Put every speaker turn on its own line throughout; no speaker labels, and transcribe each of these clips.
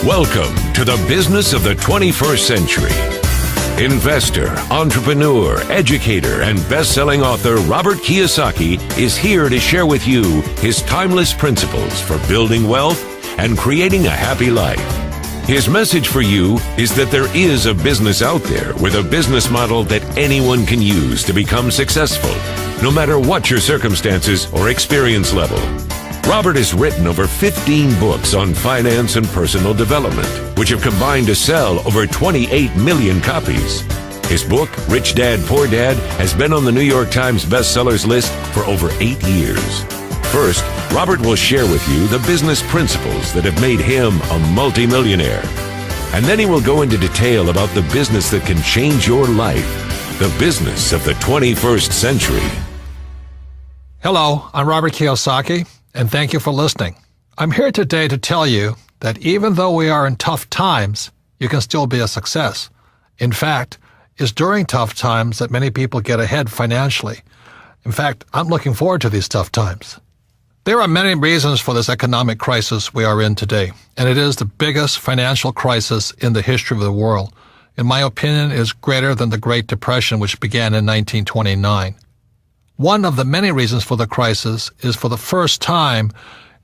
Welcome to the business of the 21st century. Investor, entrepreneur, educator, and best-selling author Robert Kiyosaki is here to share with you his timeless principles for building wealth and creating a happy life. His message for you is that there is a business out there with a business model that anyone can use to become successful, no matter what your circumstances or experience level. Robert has written over 15 books on finance and personal development, which have combined to sell over 28 million copies. His book, Rich Dad, Poor Dad, has been on the New York Times bestsellers list for over 8 years. First, Robert will share with you the business principles that have made him a multimillionaire. And then he will go into detail about the business that can change your life, the business of the 21st century.
Hello, I'm Robert Kiyosaki, and thank you for listening. I'm here today to tell you that even though we are in tough times, you can still be a success. In fact, it's during tough times that many people get ahead financially. In fact, I'm looking forward to these tough times. There are many reasons for this economic crisis we are in today, and it is the biggest financial crisis in the history of the world. In my opinion, it is greater than the Great Depression, which began in 1929. One of the many reasons for the crisis is for the first time,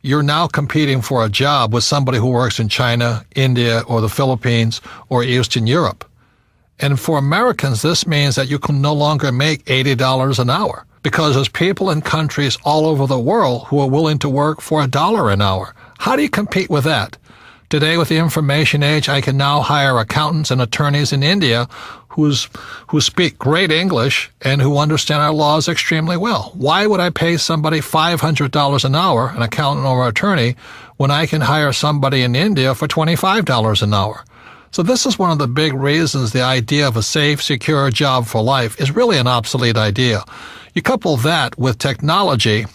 you're now competing for a job with somebody who works in China, India, or the Philippines, or Eastern Europe. And for Americans, this means that you can no longer make $80 an hour because there's people in countries all over the world who are willing to work for $1 an hour. How do you compete with that? Today, with the information age, I can now hire accountants and attorneys in India who speak great English and who understand our laws extremely well. Why would I pay somebody $500 an hour, an accountant or attorney, when I can hire somebody in India for $25 an hour? So this is one of the big reasons the idea of a safe, secure job for life is really an obsolete idea. You couple that with technology,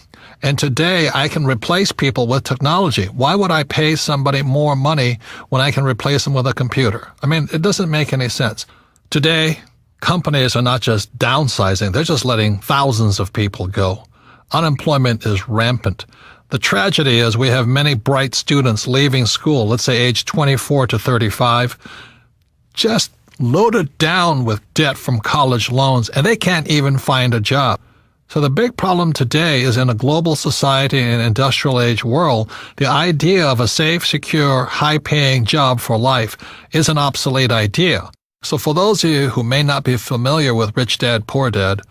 and today I can replace people with technology. Why would I pay somebody more money when I can replace them with a computer? I mean, it doesn't make any sense. Today, companies are not just downsizing, they're just letting thousands of people go. Unemployment is rampant. The tragedy is we have many bright students leaving school, let's say age 24 to 35, just loaded down with debt from college loans, and they can't even find a job. So the big problem today is in a global society and industrial age world, the idea of a safe, secure, high-paying job for life is an obsolete idea. So for those of you who may not be familiar with Rich Dad, Poor Dad,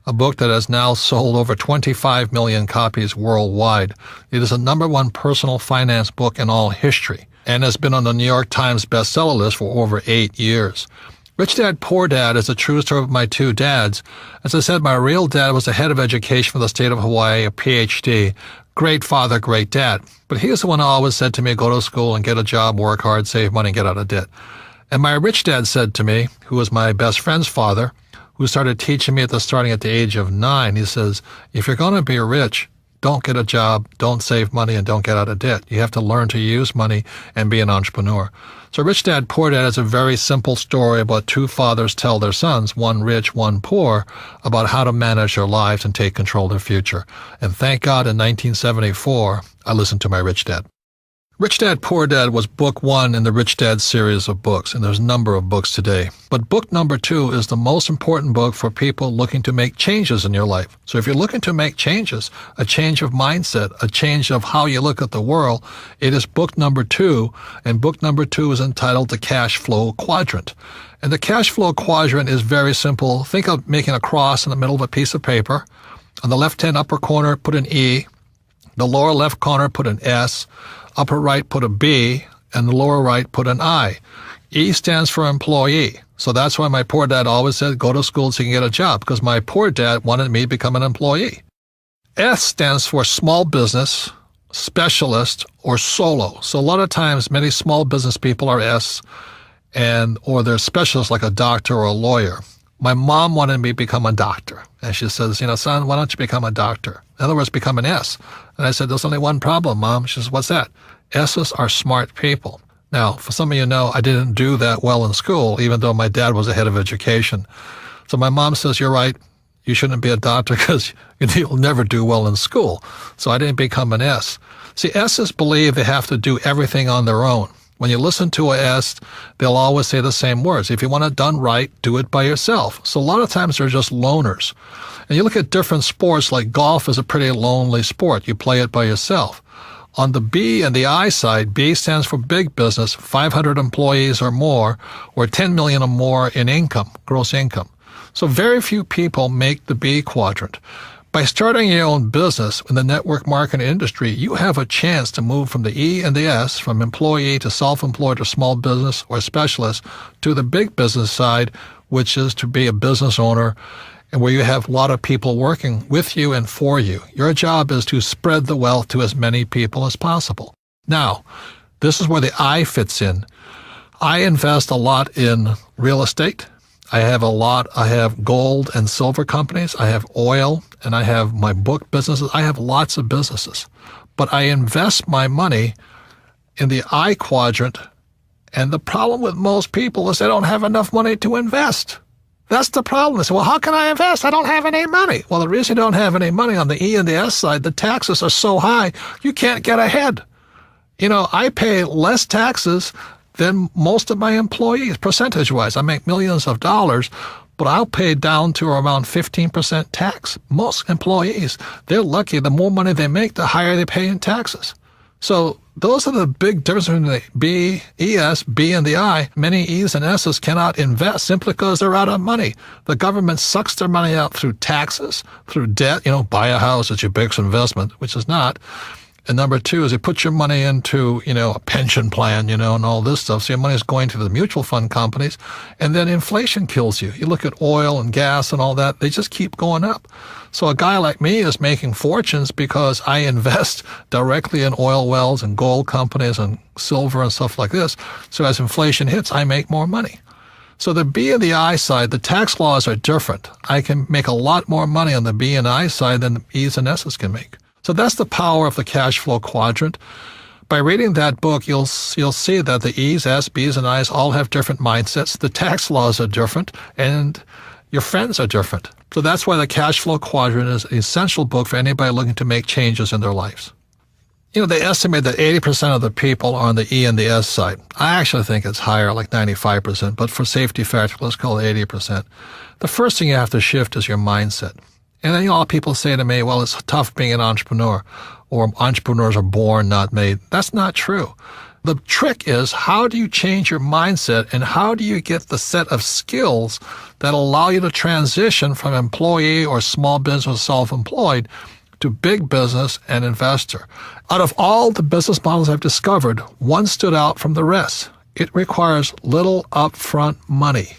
a book that has now sold over 25 million copies worldwide, it is the #1 personal finance book in all history and has been on the New York Times bestseller list for over 8 years. Rich Dad, Poor Dad is a true story of my two dads. As I said, my real dad was the head of education for the state of Hawaii, a PhD. Great father, great dad. But he was the one who always said to me, go to school and get a job, work hard, save money, and get out of debt. And my rich dad said to me, who was my best friend's father, who started teaching me starting at the age of 9, he says, if you're going to be rich, don't get a job, don't save money, and don't get out of debt. You have to learn to use money and be an entrepreneur. So Rich Dad, Poor Dad is a very simple story about two fathers tell their sons, one rich, one poor, about how to manage their lives and take control of their future. And thank God in 1974, I listened to my Rich Dad. Rich Dad, Poor Dad was book 1 in the Rich Dad series of books, and there's a number of books today. But book number 2 is the most important book for people looking to make changes in your life. So if you're looking to make changes, a change of mindset, a change of how you look at the world, it is book number 2, and book number 2 is entitled The Cash Flow Quadrant. And the cash flow quadrant is very simple. Think of making a cross in the middle of a piece of paper. On the left-hand upper corner, put an E. The lower left corner, put an S. Upper right, put a B, and the lower right, put an I. E stands for employee. So that's why my poor dad always said, go to school so you can get a job, because my poor dad wanted me to become an employee. S stands for small business, specialist, or solo. So a lot of times, many small business people are S, or they're specialists like a doctor or a lawyer. My mom wanted me to become a doctor. And she says, son, why don't you become a doctor? In other words, become an S. And I said, there's only one problem, Mom. She says, what's that? S's are smart people. Now, for some of you know, I didn't do that well in school, even though my dad was the head of education. So my mom says, you're right. You shouldn't be a doctor because you'll never do well in school. So I didn't become an S. See, S's believe they have to do everything on their own. When you listen to a S, they'll always say the same words. If you want it done right, do it by yourself. So a lot of times they're just loners. And you look at different sports, like golf is a pretty lonely sport. You play it by yourself. On the B and the I side, B stands for big business, 500 employees or more, or 10 million or more in income, gross income. So very few people make the B quadrant. By starting your own business in the network marketing industry, you have a chance to move from the E and the S, from employee to self-employed or small business or specialist, to the big business side, which is to be a business owner, and where you have a lot of people working with you and for you. Your job is to spread the wealth to as many people as possible. Now, this is where the I fits in. I invest a lot in real estate. I have gold and silver companies. I have oil, and I have my book businesses. I have lots of businesses. But I invest my money in the I quadrant, and the problem with most people is they don't have enough money to invest. That's the problem. They say, well, how can I invest? I don't have any money. Well, the reason you don't have any money on the E and the S side, the taxes are so high, you can't get ahead. I pay less taxes than most of my employees, percentage-wise. I make millions of dollars, but I'll pay down to around 15% tax. Most employees, they're lucky. The more money they make, the higher they pay in taxes. So those are the big differences between the B, ES, B, and the I. Many E's and S's cannot invest simply because they're out of money. The government sucks their money out through taxes, through debt. Buy a house, it's your biggest investment, which is not. And number two is they put your money into, a pension plan, and all this stuff. So your money is going to the mutual fund companies, and then inflation kills you. You look at oil and gas and all that, they just keep going up. So a guy like me is making fortunes because I invest directly in oil wells and gold companies and silver and stuff like this. So as inflation hits, I make more money. So the B and the I side, the tax laws are different. I can make a lot more money on the B and I side than the E's and S's can make. So that's the power of the cash flow quadrant. By reading that book, you'll see that the E's, S, B's, and I's all have different mindsets. The tax laws are different, and your friends are different. So that's why the cash flow quadrant is an essential book for anybody looking to make changes in their lives. They estimate that 80% of the people are on the E and the S side. I actually think it's higher, like 95%, but for safety factor, let's call it 80%. The first thing you have to shift is your mindset. And then a lot of people say to me, well, it's tough being an entrepreneur, or entrepreneurs are born, not made. That's not true. The trick is, how do you change your mindset, and how do you get the set of skills that allow you to transition from employee or small business self-employed to big business and investor? Out of all the business models I've discovered, one stood out from the rest. It requires little upfront money,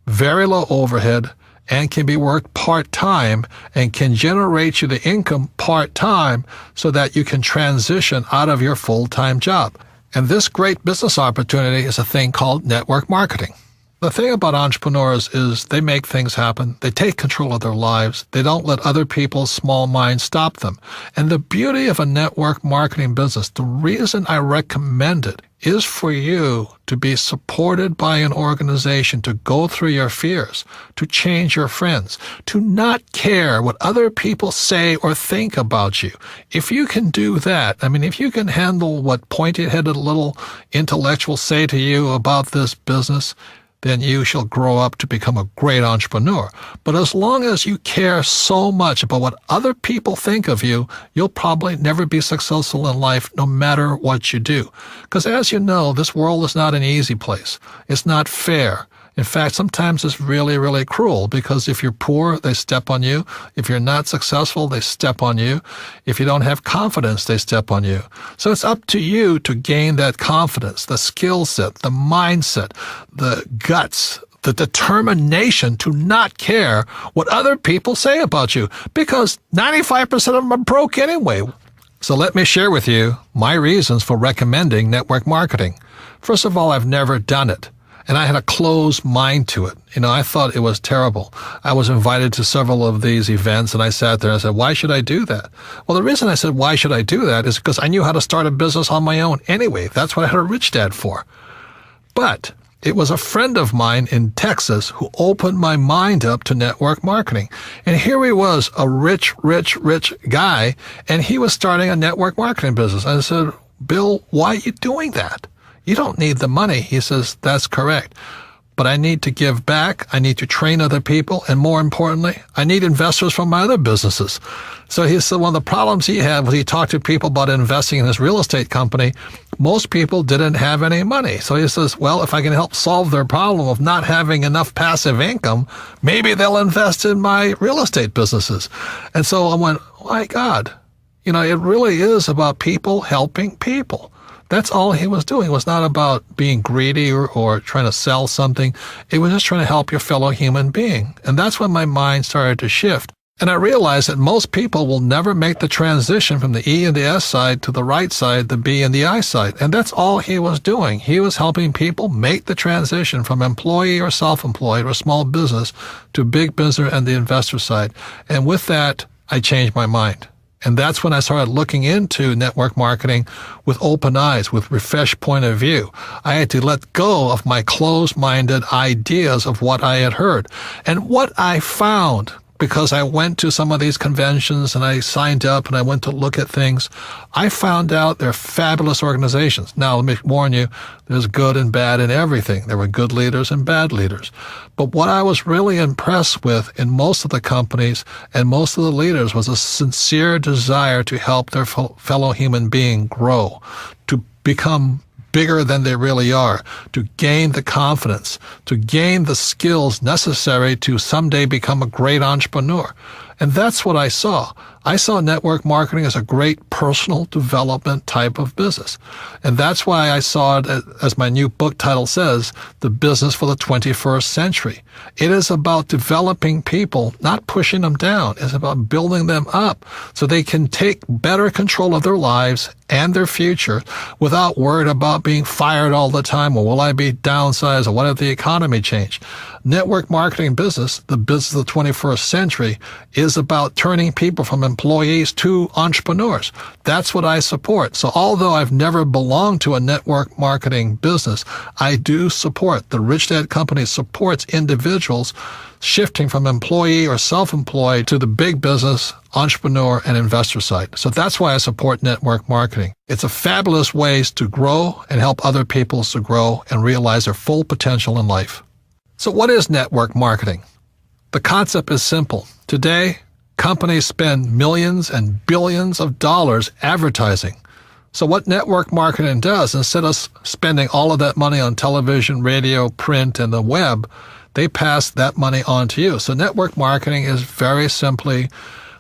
very low overhead, and can be worked part-time and can generate you the income part-time so that you can transition out of your full-time job. And this great business opportunity is a thing called network marketing. The thing about entrepreneurs is they make things happen. They take control of their lives. They don't let other people's small minds stop them. And the beauty of a network marketing business, the reason I recommend it, is for you to be supported by an organization, to go through your fears, to change your friends, to not care what other people say or think about you. If you can do that, if you can handle what pointy-headed little intellectuals say to you about this business, then you shall grow up to become a great entrepreneur. But as long as you care so much about what other people think of you, you'll probably never be successful in life, no matter what you do. Because as you know, this world is not an easy place. It's not fair. In fact, sometimes it's really, really cruel, because if you're poor, they step on you. If you're not successful, they step on you. If you don't have confidence, they step on you. So it's up to you to gain that confidence, the skill set, the mindset, the guts, the determination to not care what other people say about you, because 95% of them are broke anyway. So let me share with you my reasons for recommending network marketing. First of all, I've never done it. And I had a closed mind to it. I thought it was terrible. I was invited to several of these events, and I sat there and I said, why should I do that? Well, the reason I said, why should I do that, is because I knew how to start a business on my own anyway. That's what I had a rich dad for. But it was a friend of mine in Texas who opened my mind up to network marketing. And here he was, a rich guy, and he was starting a network marketing business. I said, Bill, why are you doing that? You don't need the money. He says, that's correct. But I need to give back. I need to train other people. And more importantly, I need investors from my other businesses. So he said one of the problems he had was he talked to people about investing in his real estate company. Most people didn't have any money. So he says, well, if I can help solve their problem of not having enough passive income, maybe they'll invest in my real estate businesses. And so I went, my God, it really is about people helping people. That's all he was doing. It was not about being greedy or trying to sell something. It was just trying to help your fellow human being. And that's when my mind started to shift. And I realized that most people will never make the transition from the E and the S side to the right side, the B and the I side. And that's all he was doing. He was helping people make the transition from employee or self-employed or small business to big business and the investor side. And with that, I changed my mind. And that's when I started looking into network marketing with open eyes, with refreshed point of view. I had to let go of my closed-minded ideas of what I had heard. And what I found, because I went to some of these conventions and I signed up and I went to look at things, I found out they're fabulous organizations. Now, let me warn you, there's good and bad in everything. There were good leaders and bad leaders. But what I was really impressed with in most of the companies and most of the leaders was a sincere desire to help their fellow human being grow, to become bigger than they really are, to gain the confidence, to gain the skills necessary to someday become a great entrepreneur. And that's what I saw. I saw network marketing as a great personal development type of business. And that's why I saw it, as my new book title says, The Business for the 21st Century. It is about developing people, not pushing them down. It's about building them up so they can take better control of their lives and their future without worried about being fired all the time, or will I be downsized, or what if the economy changed? Network marketing business, the business of the 21st century, is about turning people from employees to entrepreneurs. That's what I support. So although I've never belonged to a network marketing business, I do support. The Rich Dad Company supports individuals shifting from employee or self-employed to the big business, entrepreneur, and investor side. So that's why I support network marketing. It's a fabulous way to grow and help other people to grow and realize their full potential in life. So what is network marketing? The concept is simple. Today, companies spend millions and billions of dollars advertising. So what network marketing does, instead of spending all of that money on television, radio, print, and the web, they pass that money on to you. So network marketing is very simply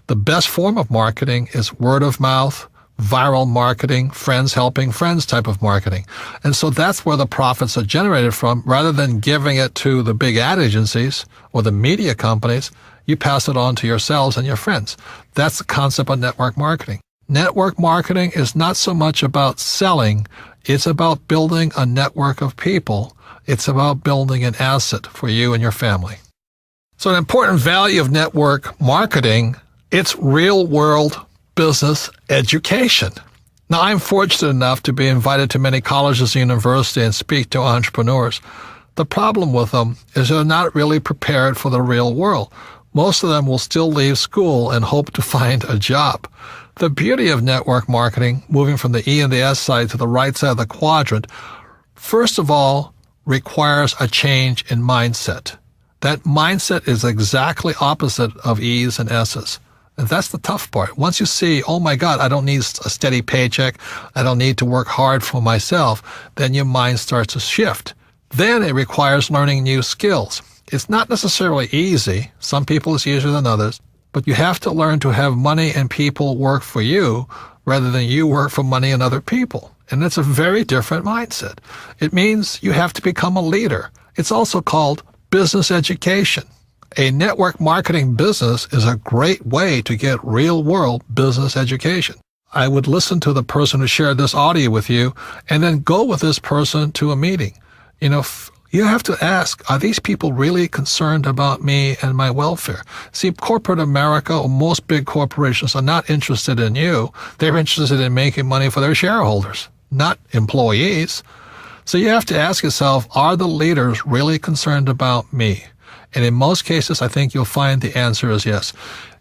the best form of marketing is word of mouth, viral marketing, friends helping friends type of marketing. And so that's where the profits are generated from. Rather than giving it to the big ad agencies or the media companies, you pass it on to yourselves and your friends. That's the concept of network marketing. Network marketing is not so much about selling. It's about building a network of people. It's about building an asset for you and your family. So an important value of network marketing, it's real-world business education. Now, I'm fortunate enough to be invited to many colleges and universities and speak to entrepreneurs. The problem with them is they're not really prepared for the real world. Most of them will still leave school and hope to find a job. The beauty of network marketing, moving from the E and the S side to the right side of the quadrant, first of all, requires a change in mindset. That mindset is exactly opposite of E's and S's. And that's the tough part. Once you see, oh my God, I don't need a steady paycheck, I don't need to work hard for myself, then your mind starts to shift. Then it requires learning new skills. It's not necessarily easy. Some people it's easier than others. But you have to learn to have money and people work for you rather than you work for money and other people. And it's a very different mindset. It means you have to become a leader. It's also called business education. A network marketing business is a great way to get real-world business education. I would listen to the person who shared this audio with you and then go with this person to a meeting. You have to ask, are these people really concerned about me and my welfare? See, corporate America or most big corporations are not interested in you. They're interested in making money for their shareholders, not employees. So you have to ask yourself, are the leaders really concerned about me? And in most cases, I think you'll find the answer is yes.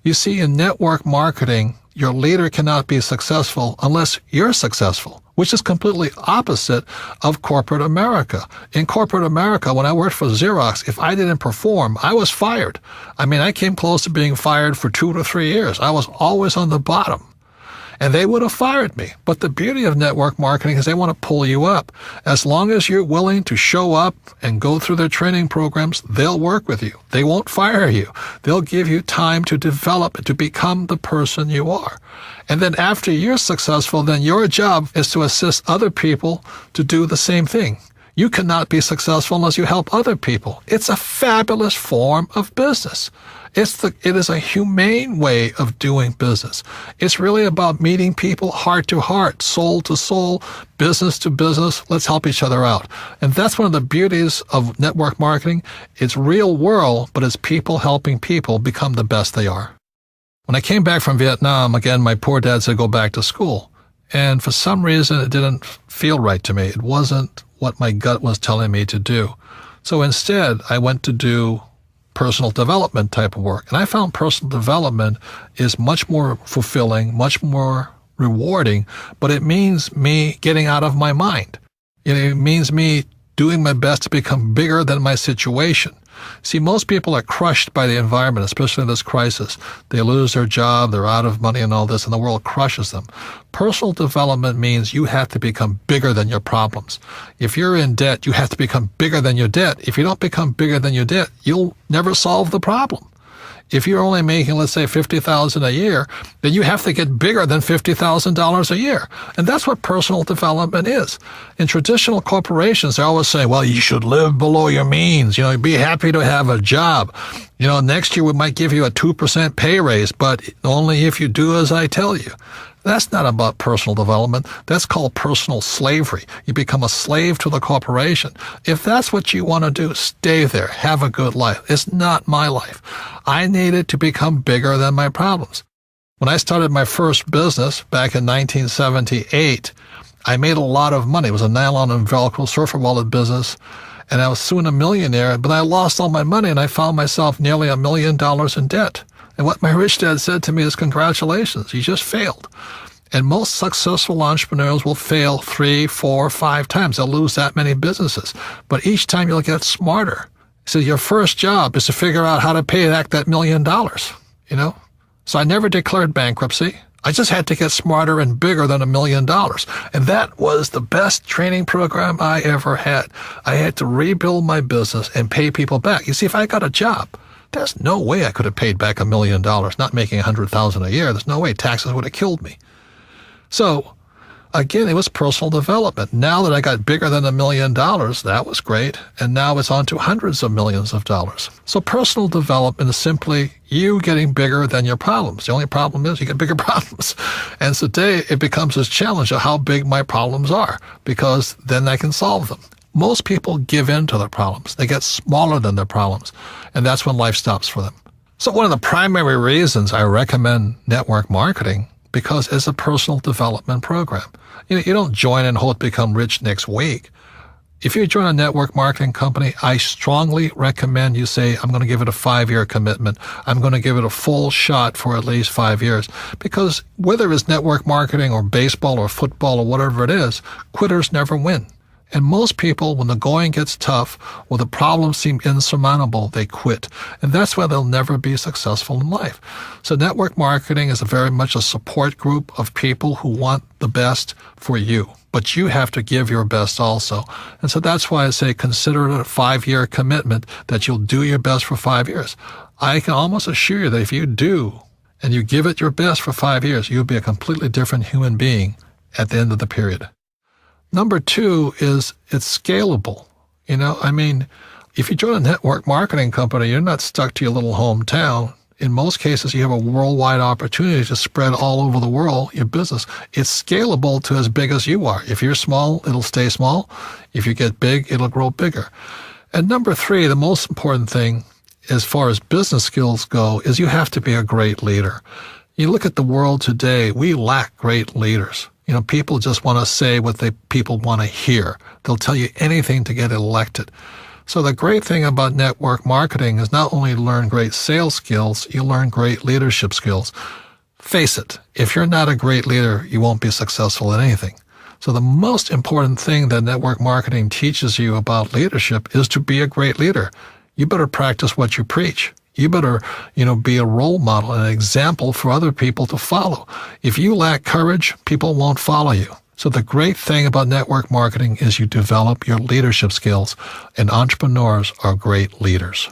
You see, in network marketing, your leader cannot be successful unless you're successful, which is completely opposite of corporate America. In corporate America, when I worked for Xerox, if I didn't perform, I was fired. I mean, I came close to being fired for 2 to 3 years. I was always on the bottom. And they would have fired me. But the beauty of network marketing is they want to pull you up. As long as you're willing to show up and go through their training programs, they'll work with you. They won't fire you. They'll give you time to develop, to become the person you are. And then after you're successful, then your job is to assist other people to do the same thing. You cannot be successful unless you help other people. It's a fabulous form of business. It is a humane way of doing business. It's really about meeting people heart to heart, soul to soul, business to business. Let's help each other out. And that's one of the beauties of network marketing. It's real world, but it's people helping people become the best they are. When I came back from Vietnam, again, my poor dad said go back to school. And for some reason, it didn't feel right to me. It wasn't what my gut was telling me to do. So instead, I went to do personal development type of work. And I found personal development is much more fulfilling, much more rewarding, but it means me getting out of my mind. It means me doing my best to become bigger than my situation. See, most people are crushed by the environment, especially in this crisis. They lose their job, they're out of money and all this, and the world crushes them. Personal development means you have to become bigger than your problems. If you're in debt, you have to become bigger than your debt. If you don't become bigger than your debt, you'll never solve the problem. If you're only making, let's say, $50,000 a year, then you have to get bigger than $50,000 a year. And that's what personal development is. In traditional corporations, they always say, well, you should live below your means. Be happy to have a job. Next year we might give you a 2% pay raise, but only if you do as I tell you. That's not about personal development. That's called personal slavery. You become a slave to the corporation. If that's what you want to do, stay there. Have a good life. It's not my life. I needed to become bigger than my problems. When I started my first business back in 1978, I made a lot of money. It was a nylon and Velcro surfer wallet business, and I was soon a millionaire, but I lost all my money, and I found myself nearly $1 million in debt. And what my rich dad said to me is, congratulations, you just failed. And most successful entrepreneurs will fail 3, 4, 5 times. They'll lose that many businesses. But each time you'll get smarter. So your first job is to figure out how to pay back that $1 million, So I never declared bankruptcy. I just had to get smarter and bigger than $1 million. And that was the best training program I ever had. I had to rebuild my business and pay people back. You see, if I got a job, there's no way I could have paid back $1 million, not making $100,000 a year. There's no way. Taxes would have killed me. So, again, it was personal development. Now that I got bigger than $1 million, that was great. And now it's on to hundreds of millions of dollars. So personal development is simply you getting bigger than your problems. The only problem is you get bigger problems. And today it becomes this challenge of how big my problems are, because then I can solve them. Most people give in to their problems. They get smaller than their problems, and that's when life stops for them. So one of the primary reasons I recommend network marketing, because it's a personal development program. You don't join and hope to become rich next week. If you join a network marketing company, I strongly recommend you say, I'm going to give it a 5-year commitment. I'm going to give it a full shot for at least 5 years. Because whether it's network marketing or baseball or football or whatever it is, quitters never win. And most people, when the going gets tough or the problems seem insurmountable, they quit. And that's why they'll never be successful in life. So network marketing is very much a support group of people who want the best for you. But you have to give your best also. And so that's why I say consider it a 5-year commitment that you'll do your best for 5 years. I can almost assure you that if you do and you give it your best for 5 years, you'll be a completely different human being at the end of the period. Number 2 is it's scalable. If you join a network marketing company, you're not stuck to your little hometown. In most cases, you have a worldwide opportunity to spread all over the world your business. It's scalable to as big as you are. If you're small, it'll stay small. If you get big, it'll grow bigger. And number 3, the most important thing as far as business skills go is you have to be a great leader. You look at the world today, we lack great leaders. People just want to say what people want to hear. They'll tell you anything to get elected. So the great thing about network marketing is not only learn great sales skills, you learn great leadership skills. Face it, if you're not a great leader, you won't be successful in anything. So the most important thing that network marketing teaches you about leadership is to be a great leader. You better practice what you preach. You better, be a role model, an example for other people to follow. If you lack courage, people won't follow you. So the great thing about network marketing is you develop your leadership skills, and entrepreneurs are great leaders.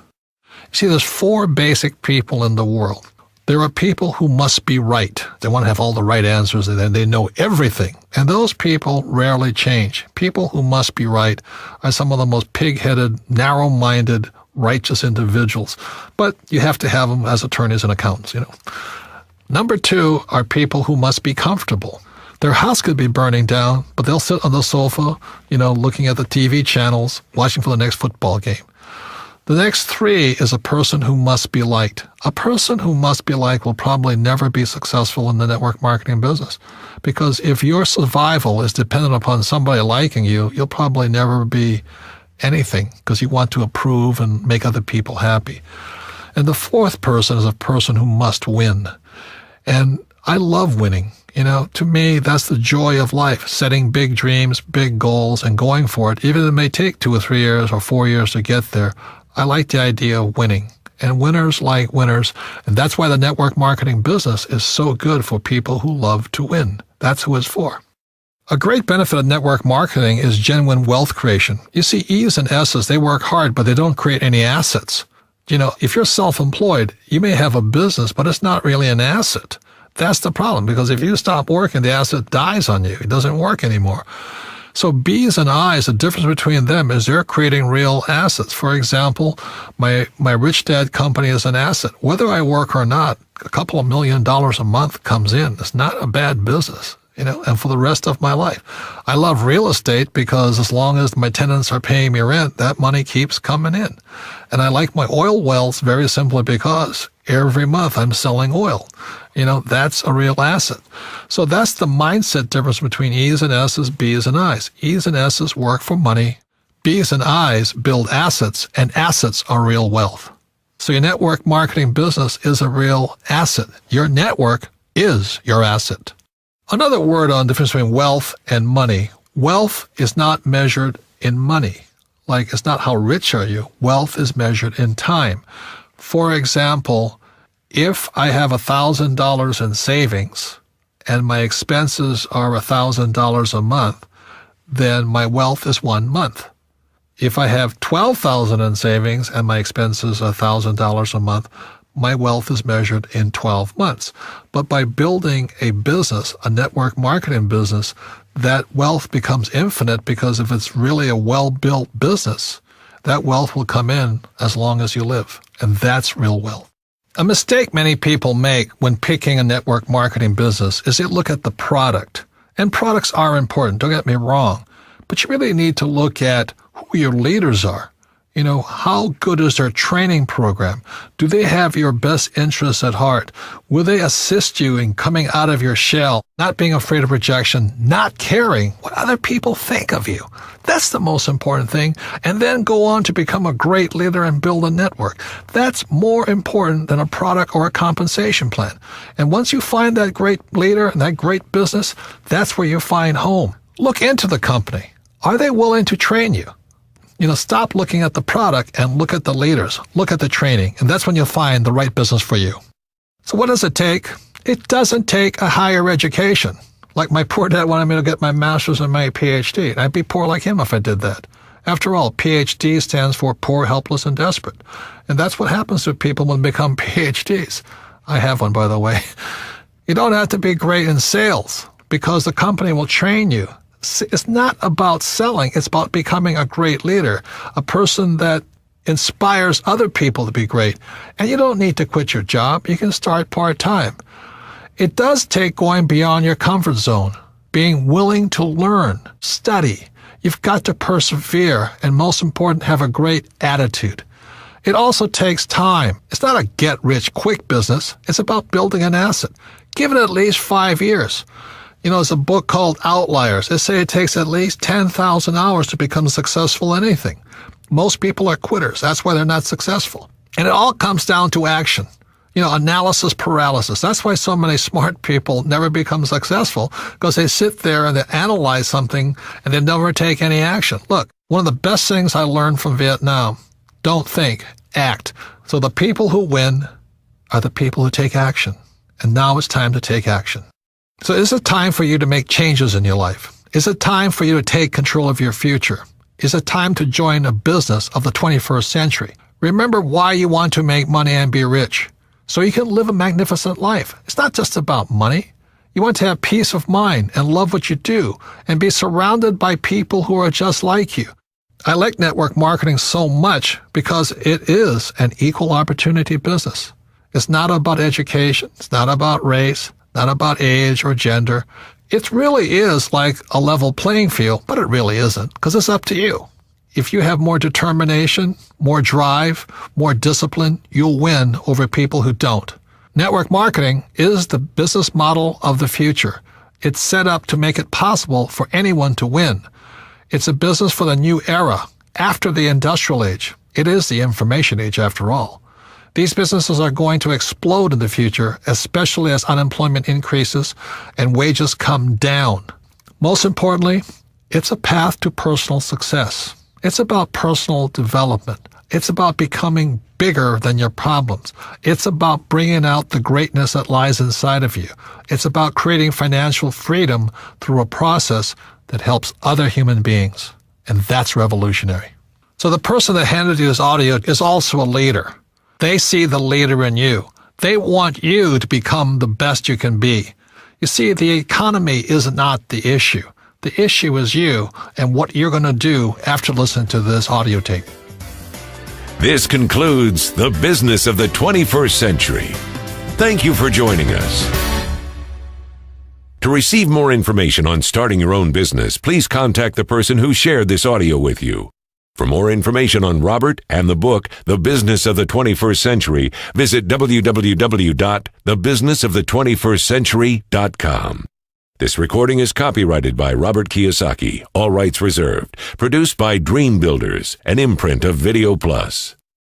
See, there's 4 basic people in the world. There are people who must be right. They want to have all the right answers, and they know everything. And those people rarely change. People who must be right are some of the most pig-headed, narrow-minded, righteous individuals. But you have to have them as attorneys and accountants, Number 2 are people who must be comfortable. Their house could be burning down, but they'll sit on the sofa, looking at the TV channels, watching for the next football game. The next 3 is a person who must be liked. A person who must be liked will probably never be successful in the network marketing business, because if your survival is dependent upon somebody liking you, you'll probably never be anything because you want to approve and make other people happy. And the 4th person is a person who must win. And I love winning. To me, that's the joy of life, setting big dreams, big goals, and going for it, even if it may take 2 or 3 years or 4 years to get there. I like the idea of winning, and winners like winners, and that's why the network marketing business is so good for people who love to win. That's who it's for. A great benefit of network marketing is genuine wealth creation. You see, E's and S's, they work hard, but they don't create any assets. If you're self-employed, you may have a business, but it's not really an asset. That's the problem, because if you stop working, the asset dies on you. It doesn't work anymore. So B's and I's, the difference between them is they're creating real assets. For example, my Rich Dad company is an asset. Whether I work or not, a couple of $1 million a month comes in. It's not a bad business, and for the rest of my life. I love real estate because as long as my tenants are paying me rent, that money keeps coming in. And I like my oil wells very simply because every month I'm selling oil. That's a real asset. So that's the mindset difference between E's and S's, B's and I's. E's and S's work for money. B's and I's build assets, and assets are real wealth. So your network marketing business is a real asset. Your network is your asset. Another word on the difference between wealth and money. Wealth is not measured in money. Like, it's not how rich are you. Wealth is measured in time. For example, if I have $1,000 in savings and my expenses are $1,000 a month, then my wealth is 1 month. If I have $12,000 in savings and my expenses are $1,000 a month, my wealth is measured in 12 months. But by building a business, a network marketing business, that wealth becomes infinite, because if it's really a well-built business, that wealth will come in as long as you live. And that's real wealth. A mistake many people make when picking a network marketing business is they look at the product. And products are important, don't get me wrong. But you really need to look at who your leaders are. How good is their training program? Do they have your best interests at heart? Will they assist you in coming out of your shell, not being afraid of rejection, not caring what other people think of you? That's the most important thing. And then go on to become a great leader and build a network. That's more important than a product or a compensation plan. And once you find that great leader and that great business, that's where you find home. Look into the company. Are they willing to train you? Stop looking at the product and look at the leaders. Look at the training. And that's when you'll find the right business for you. So what does it take? It doesn't take a higher education. Like my poor dad wanted me to get my master's and my PhD. And I'd be poor like him if I did that. After all, PhD stands for poor, helpless, and desperate. And that's what happens to people when they become PhDs. I have one, by the way. You don't have to be great in sales because the company will train you. It's not about selling. It's about becoming a great leader, a person that inspires other people to be great. And you don't need to quit your job. You can start part-time. It does take going beyond your comfort zone, being willing to learn, study. You've got to persevere, and most important, have a great attitude. It also takes time. It's not a get-rich-quick business. It's about building an asset. Give it at least 5 years. There's a book called Outliers. They say it takes at least 10,000 hours to become successful in anything. Most people are quitters. That's why they're not successful. And it all comes down to action. Analysis paralysis. That's why so many smart people never become successful, because they sit there and they analyze something and they never take any action. Look, one of the best things I learned from Vietnam, don't think, act. So the people who win are the people who take action. And now it's time to take action. So is it time for you to make changes in your life? Is it time for you to take control of your future? Is it time to join a business of the 21st century? Remember why you want to make money and be rich, so you can live a magnificent life. It's not just about money. You want to have peace of mind and love what you do and be surrounded by people who are just like you. I like network marketing so much because it is an equal opportunity business. It's not about education. It's not about race, not about age or gender. It really is like a level playing field, but it really isn't, because it's up to you. If you have more determination, more drive, more discipline, you'll win over people who don't. Network marketing is the business model of the future. It's set up to make it possible for anyone to win. It's a business for the new era, after the industrial age. It is the information age, after all. These businesses are going to explode in the future, especially as unemployment increases and wages come down. Most importantly, it's a path to personal success. It's about personal development. It's about becoming bigger than your problems. It's about bringing out the greatness that lies inside of you. It's about creating financial freedom through a process that helps other human beings. And that's revolutionary. So the person that handed you this audio is also a leader. They see the leader in you. They want you to become the best you can be. You see, the economy is not the issue. The issue is you and what you're going to do after listening to this audio tape.
This concludes The Business of the 21st Century. Thank you for joining us. To receive more information on starting your own business, please contact the person who shared this audio with you. For more information on Robert and the book, The Business of the 21st Century, visit www.thebusinessofthe21stcentury.com. This recording is copyrighted by Robert Kiyosaki, all rights reserved. Produced by Dream Builders, an imprint of Video Plus.